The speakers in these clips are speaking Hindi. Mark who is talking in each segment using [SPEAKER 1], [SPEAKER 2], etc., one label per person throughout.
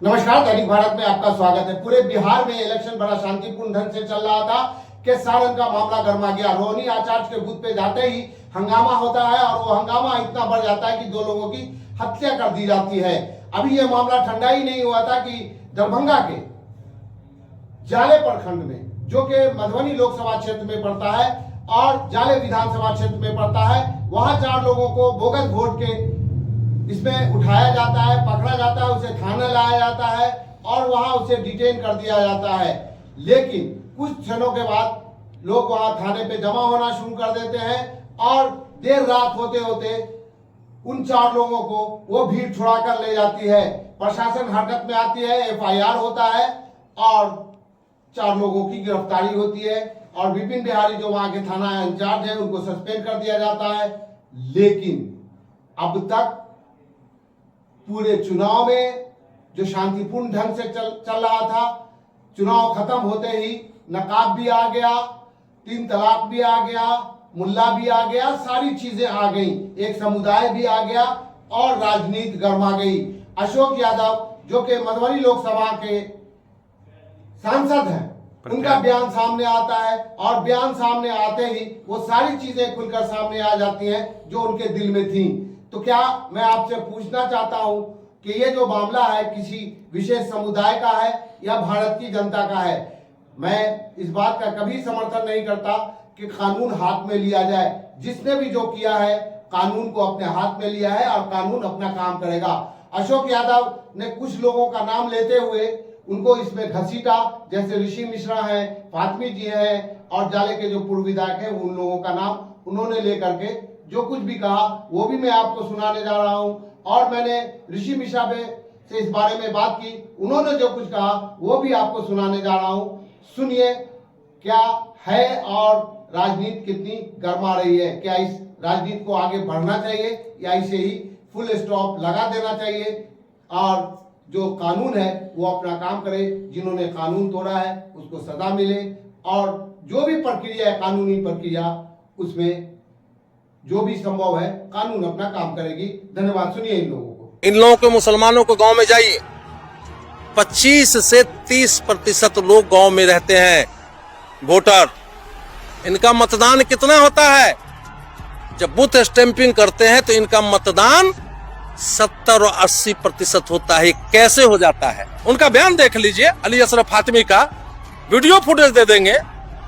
[SPEAKER 1] नमस्कार, दैनिक भारत में आपका स्वागत है। पूरे बिहार में इलेक्शन बड़ा शांतिपूर्ण ढंग से चल रहा था कि सारण का मामला गर्मा गया। रोहिणी आचार्य के बूथ पे जाते ही हंगामा होता है और वो हंगामा इतना बढ़ जाता है कि 2 लोगों की हत्या कर दी जाती है। अभी ये मामला ठंडा ही नहीं हुआ था कि दरभंगा के जाले प्रखंड में, जो कि मधुबनी लोकसभा क्षेत्र में पड़ता है और जाले विधानसभा क्षेत्र में पड़ता है, वहां 4 लोगों को बोगस वोट के इसमें उठाया जाता है, पकड़ा जाता है, उसे थाने लाया जाता है और वहां उसे डिटेन कर दिया जाता है। लेकिन कुछ क्षणों के बाद लोग वहां थाने पे जमा होना शुरू कर देते हैं और देर रात होते होते उन 4 लोगों को वो भीड़ छुड़ा कर ले जाती है। प्रशासन हरकत में आती है, एफआईआर होता है और 4 लोगों की गिरफ्तारी होती है और विपिन बिहारी जो वहां के थाना इंचार्ज है उनको सस्पेंड कर दिया जाता है। लेकिन अब तक पूरे चुनाव में जो शांतिपूर्ण ढंग से चल रहा था, चुनाव खत्म होते ही नकाब भी आ गया, 3 तलाक भी आ गया, मुल्ला भी आ गया, सारी चीजें आ गई, एक समुदाय भी आ गया और राजनीति गर्मा गई। अशोक यादव जो कि मधुबनी लोकसभा के सांसद हैं, उनका बयान सामने आता है और बयान सामने आते ही वो सारी चीजें खुलकर सामने आ जाती हैं जो उनके दिल में थी। तो क्या मैं आपसे पूछना चाहता हूं कि ये जो मामला है किसी विशेष समुदाय का है या भारत की जनता का है? मैं इस बात का कभी समर्थन नहीं करता कि कानून हाथ में लिया जाए। जिसने भी जो किया है कानून को अपने हाथ में लिया है और कानून अपना काम करेगा। अशोक यादव ने कुछ लोगों का नाम लेते हुए उनको इसमें घसीटा, जैसे ऋषि मिश्रा हैं, फातमी जी हैं और जाले के जो पूर्व विधायक हैं, उन लोगों का नाम उन्होंने लेकर के जो कुछ भी कहा वो भी मैं आपको सुनाने जा रहा हूं। और मैंने ऋषि मिश्रा से इस बारे में बात की, उन्होंने जो कुछ कहा वो भी आपको सुनाने जा रहा हूं। सुनिए क्या है और राजनीति कितनी गर्मा रही है। क्या इस राजनीति को आगे बढ़ना चाहिए या इसे ही फुल स्टॉप लगा देना चाहिए और जो कानून है वो अपना काम करे। जिन्होंने कानून तोड़ा है उसको सजा मिले और जो भी प्रक्रिया है, कानूनी प्रक्रिया, उसमें जो भी संभव है कानून अपना काम करेगी। धन्यवाद। सुनिए
[SPEAKER 2] इन लोगों के मुसलमानों को गांव में जाइए, 25 से 30% लोग गांव में रहते हैं वोटर। इनका मतदान कितना होता है? जब बूथ स्टैंपिंग करते हैं तो इनका मतदान 70 और 80% होता है। कैसे हो जाता है? उनका बयान देख लीजिए, अली अशरफ फातिमी का वीडियो फुटेज दे देंगे।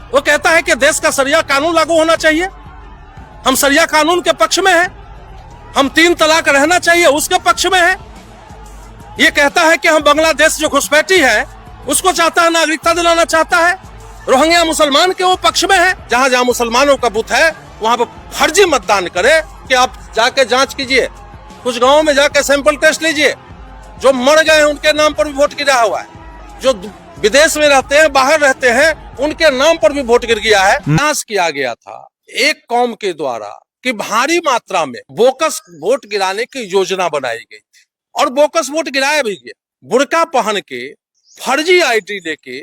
[SPEAKER 2] वो कहता है कि देश का शरिया कानून लागू होना चाहिए, हम शरिया कानून के पक्ष में हैं, हम 3 तलाक रहना चाहिए उसके पक्ष में हैं। ये कहता है कि हम बांग्लादेश जो घुसपैठी है उसको चाहता है, नागरिकता दिलाना चाहता है। रोहिंग्या मुसलमान के वो पक्ष में है। जहां जहां मुसलमानों का बूथ है वहां पर फर्जी मतदान करे कि आप जाके जांच कीजिए, कुछ गांवों में जाके सैंपल टेस्ट लीजिए। जो मर गए हैं उनके नाम पर भी वोट गिरा हुआ है, जो विदेश में रहते हैं, बाहर रहते हैं, उनके नाम पर भी वोट गिर गया है। प्रयास किया गया था एक कौम के द्वारा कि भारी मात्रा में बोकस वोट गिराने की योजना बनाई गई थी और बोकस वोट गिराया भी गया। बुर्का पहन के फर्जी आईडी लेके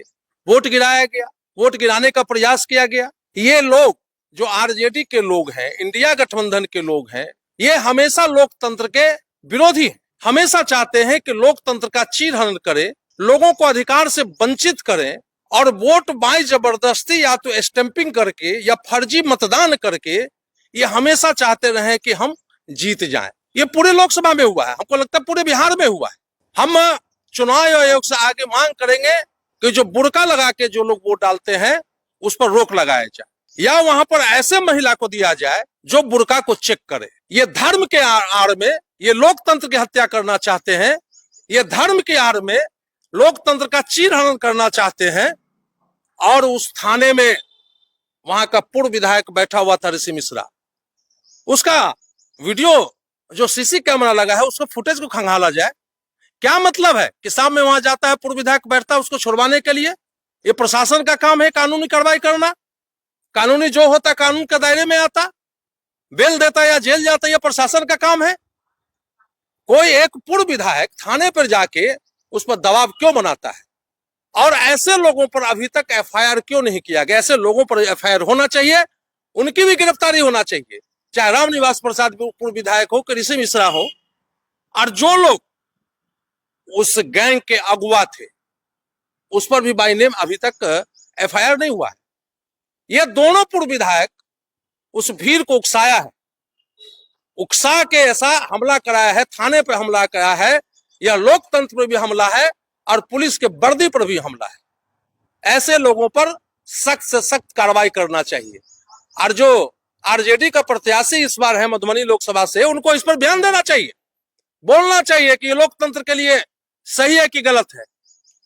[SPEAKER 2] वोट गिराया गया, वोट गिराने का प्रयास किया गया। ये लोग जो आरजेडी के लोग हैं, इंडिया गठबंधन के लोग हैं, ये हमेशा लोकतंत्र के विरोधी हैं। हमेशा चाहते हैं कि लोकतंत्र का चीरहरण करें, लोगों को अधिकार से वंचित करें और वोट बाय जबरदस्ती या तो स्टैंपिंग करके या फर्जी मतदान करके ये हमेशा चाहते रहे कि हम जीत जाएं। ये पूरे लोकसभा में हुआ है, हमको लगता है पूरे बिहार में हुआ है। हम चुनाव आयोग से आगे मांग करेंगे कि जो बुर्का लगा के जो लोग वोट डालते हैं उस पर रोक लगाया जाए या वहां पर ऐसे महिला को दिया जाए जो बुर्का को चेक करे। ये धर्म के आड़ में ये लोकतंत्र की हत्या करना चाहते हैं, ये धर्म के आड़ में लोकतंत्र का चीरहरण करना चाहते हैं। और उस थाने में वहां का पूर्व विधायक बैठा हुआ था ऋषि मिश्रा, उसका वीडियो जो सीसी कैमरा लगा है उसको फुटेज को खंगाला जाए। क्या मतलब है कि सामने वहां जाता है पूर्व विधायक बैठता है उसको छुड़वाने के लिए? ये प्रशासन का काम है कानूनी कार्रवाई करना। कानूनी जो होता कानून के दायरे में आता, बेल देता या जेल जाता, यह प्रशासन का काम है। कोई एक पूर्व विधायक थाने पर जाके उस पर दबाव क्यों बनाता है? और ऐसे लोगों पर अभी तक एफआईआर क्यों नहीं किया गया? ऐसे लोगों पर एफआईआर होना चाहिए, उनकी भी गिरफ्तारी होना चाहिए, चाहे रामनिवास प्रसाद पूर्व विधायक हो कि ऋषि मिश्रा हो। और जो लोग उस गैंग के अगुआ थे, उस पर भी बाई नेम अभी तक एफआईआर नहीं हुआ है। ये दोनों पूर्व विधायक उस भीड़ को उकसाया है, उकसा के ऐसा हमला कराया है, थाने पर हमला कराया है, यह लोकतंत्र पर भी हमला है और पुलिस के वर्दी पर भी हमला है। ऐसे लोगों पर सख्त से सख्त कार्रवाई करना चाहिए। और जो आरजेडी का प्रत्याशी इस बार है मधुबनी लोकसभा से, उनको इस पर ध्यान देना चाहिए, बोलना चाहिए कि ये लोकतंत्र के लिए सही है कि गलत है।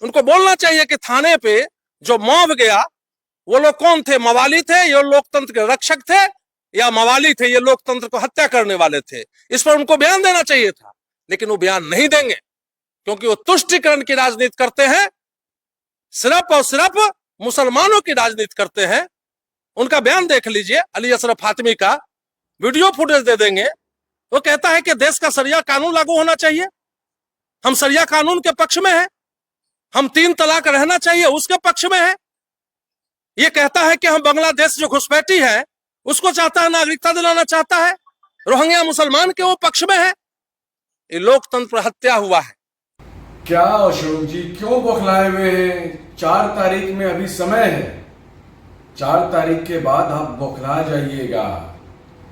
[SPEAKER 2] उनको बोलना चाहिए कि थाने पे जो मॉब गया वो लोग कौन थे, मवाली थे, ये लोकतंत्र के रक्षक थे या मवाली थे, ये लोकतंत्र को हत्या करने वाले थे। इस पर उनको बयान देना चाहिए था, लेकिन वो बयान नहीं देंगे क्योंकि वो तुष्टिकरण की राजनीति करते हैं, सिर्फ और सिर्फ मुसलमानों की राजनीति करते हैं। उनका बयान देख लीजिए, अली अशरफ फातिमी का वीडियो फुटेज दे देंगे। वो कहता है कि देश का शरिया कानून लागू होना चाहिए, हम शरिया कानून के पक्ष में हैं, हम 3 तलाक रहना चाहिए उसके पक्ष में है। ये कहता है कि हम बांग्लादेश जो घुसपैठी है उसको चाहता है, नागरिकता दिलाना चाहता है, रोहिंग्या मुसलमान के वो पक्ष में है। ये लोकतंत्र हत्या हुआ है।
[SPEAKER 3] क्या अशोक जी क्यों बौखलाए हुए हैं? 4 तारीख में अभी समय है, 4 तारीख के बाद आप बौखला जाइएगा।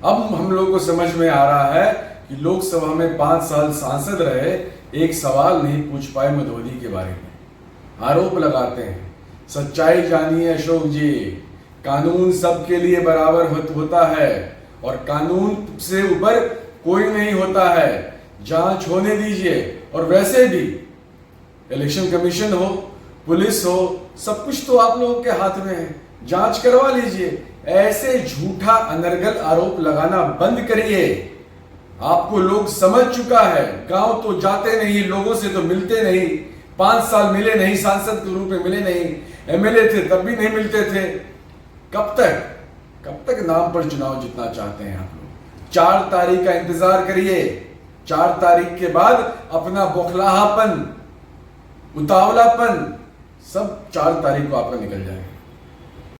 [SPEAKER 3] अब हम लोग को समझ में आ रहा है कि लोकसभा में 5 साल सांसद रहे, एक सवाल नहीं पूछ पाए मधुबनी के बारे में, आरोप लगाते हैं। सच्चाई जानिए अशोक जी, कानून सबके लिए बराबर होता है और कानून से ऊपर कोई नहीं होता है। जांच होने दीजिए। और वैसे भी इलेक्शन कमीशन हो, पुलिस हो, सब कुछ तो आप लोगों के हाथ में है, जांच करवा लीजिए। ऐसे झूठा अनर्गल आरोप लगाना बंद करिए। आपको लोग समझ चुका है, गांव तो जाते नहीं, लोगों से तो मिलते नहीं, 5 साल मिले नहीं, सांसद के रूप में मिले नहीं, एमएलए थे तब भी नहीं मिलते थे। कब तक नाम पर चुनाव जीतना चाहते हैं आप लोग? 4 तारीख का इंतजार करिए। 4 तारीख के बाद अपना बौखलाहापन, उतावलापन सब 4 तारीख को आपका निकल जाएगा।